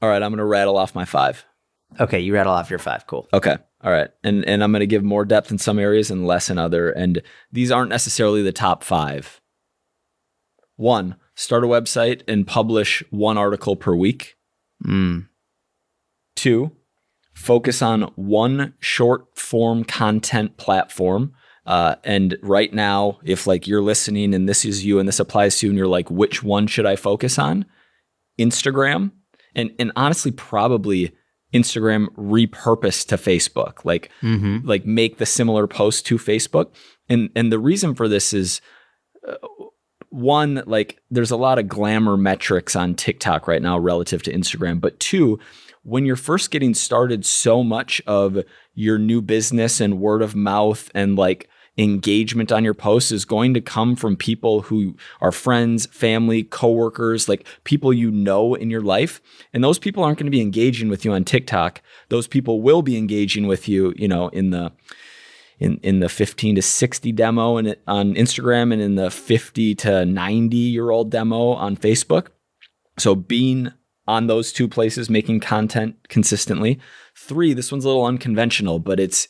All right, I'm going to rattle off my 5. Okay, you rattle off your 5. Cool. Okay. All right. And I'm going to give more depth in some areas and less in other. And these aren't necessarily the top 5. 1, start a website and publish 1 article per week. 2, focus on 1 short form content platform. And right now, if like you're listening and this is you and this applies to you and you're like, which one should I focus on? Instagram. And honestly, probably Instagram repurposed to Facebook, like make the similar post to Facebook. And the reason for this is, 1, like there's a lot of glamour metrics on TikTok right now relative to Instagram. But 2, when you're first getting started, so much of your new business and word of mouth and like engagement on your posts is going to come from people who are friends, family, coworkers, like people you know in your life. And those people aren't going to be engaging with you on TikTok. Those people will be engaging with you, in the 15 to 60 demo on Instagram and in the 50 to 90-year-old demo on Facebook. So being on those 2 places, making content consistently. 3, this one's a little unconventional, but it's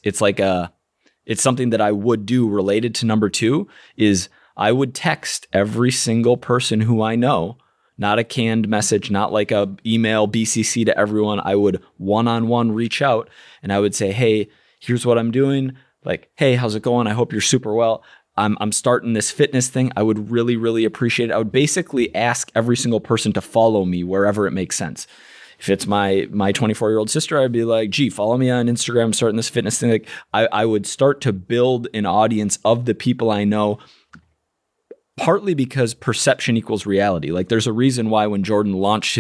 something that I would do related to number 2 is I would text every single person who I know, not a canned message, not like a email BCC to everyone. I would one-on-one reach out and I would say, hey, here's what I'm doing. Like, hey, how's it going? I hope you're super well. I'm starting this fitness thing. I would really, really appreciate it. I would basically ask every single person to follow me wherever it makes sense. If it's my 24-year-old sister, I'd be like, gee, follow me on Instagram, I'm starting this fitness thing. Like I would start to build an audience of the people I know, partly because perception equals reality. Like there's a reason why when Jordan launched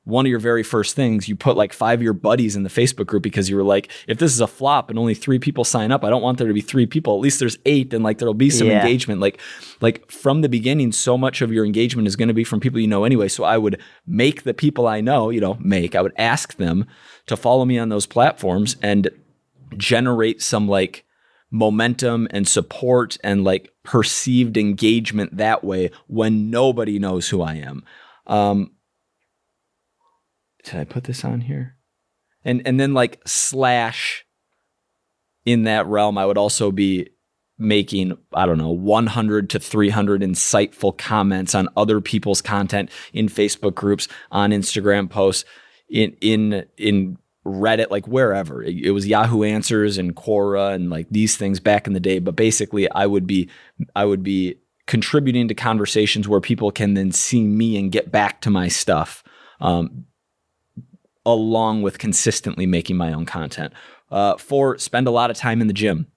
one of your very first things, you put like 5 of your buddies in the Facebook group because you were like, if this is a flop and only 3 people sign up, I don't want there to be 3 people. At least there's 8 and like there'll be some engagement. Like from the beginning, so much of your engagement is going to be from people you know anyway. So I would make the people I know, I would ask them to follow me on those platforms and generate some like momentum and support and like perceived engagement that way when nobody knows who I am. Did I put this on here? And then like slash in that realm, I would also be making, 100 to 300 insightful comments on other people's content in Facebook groups, on Instagram posts, in Reddit, like wherever. It was Yahoo Answers and Quora and like these things back in the day. But basically I would be contributing to conversations where people can then see me and get back to my stuff. Along with consistently making my own content. 4, spend a lot of time in the gym.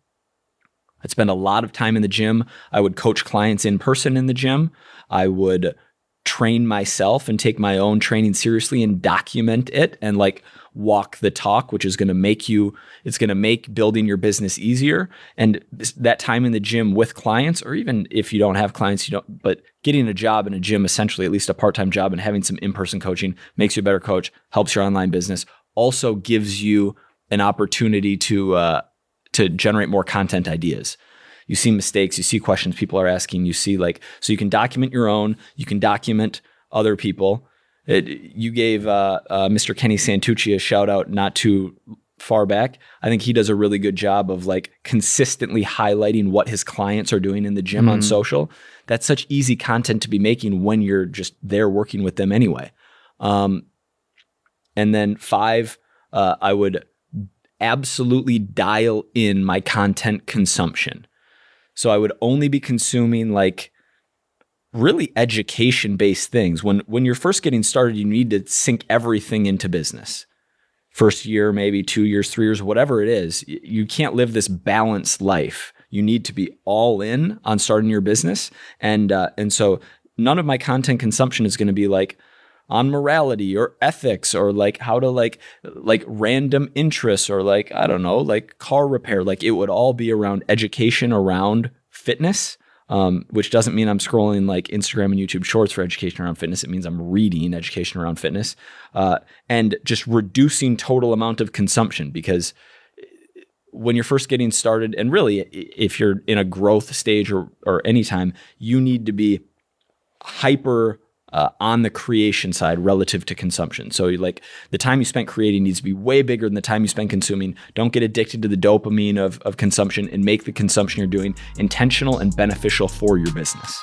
I'd spend a lot of time in the gym. I would coach clients in person in the gym. I would train myself and take my own training seriously and document it and like walk the talk, which is going to make building your business easier. And that time in the gym with clients, or even if you don't have clients, but getting a job in a gym, essentially, at least a part-time job, and having some in-person coaching makes you a better coach, helps your online business, also gives you an opportunity to generate more content ideas. You see mistakes, you see questions people are asking, you see so you can document your own, you can document other people. You gave Mr. Kenny Santucci a shout out not too far back. I think he does a really good job of like consistently highlighting what his clients are doing in the gym on social. That's such easy content to be making when you're just there working with them anyway. And then 5, I would absolutely dial in my content consumption. So I would only be consuming like really education-based things. When you're first getting started, you need to sink everything into business. First year, maybe 2 years, 3 years, whatever it is, you can't live this balanced life. You need to be all in on starting your business. And so none of my content consumption is going to be like on morality or ethics or like how to like random interests or like, I don't know, like car repair. Like it would all be around education around fitness, which doesn't mean I'm scrolling like Instagram and YouTube shorts for education around fitness. It means I'm reading education around fitness, and just reducing total amount of consumption, because when you're first getting started, and really if you're in a growth stage or anytime, you need to be hyper on the creation side relative to consumption. So like the time you spent creating needs to be way bigger than the time you spend consuming. Don't get addicted to the dopamine of consumption, and make the consumption you're doing intentional and beneficial for your business.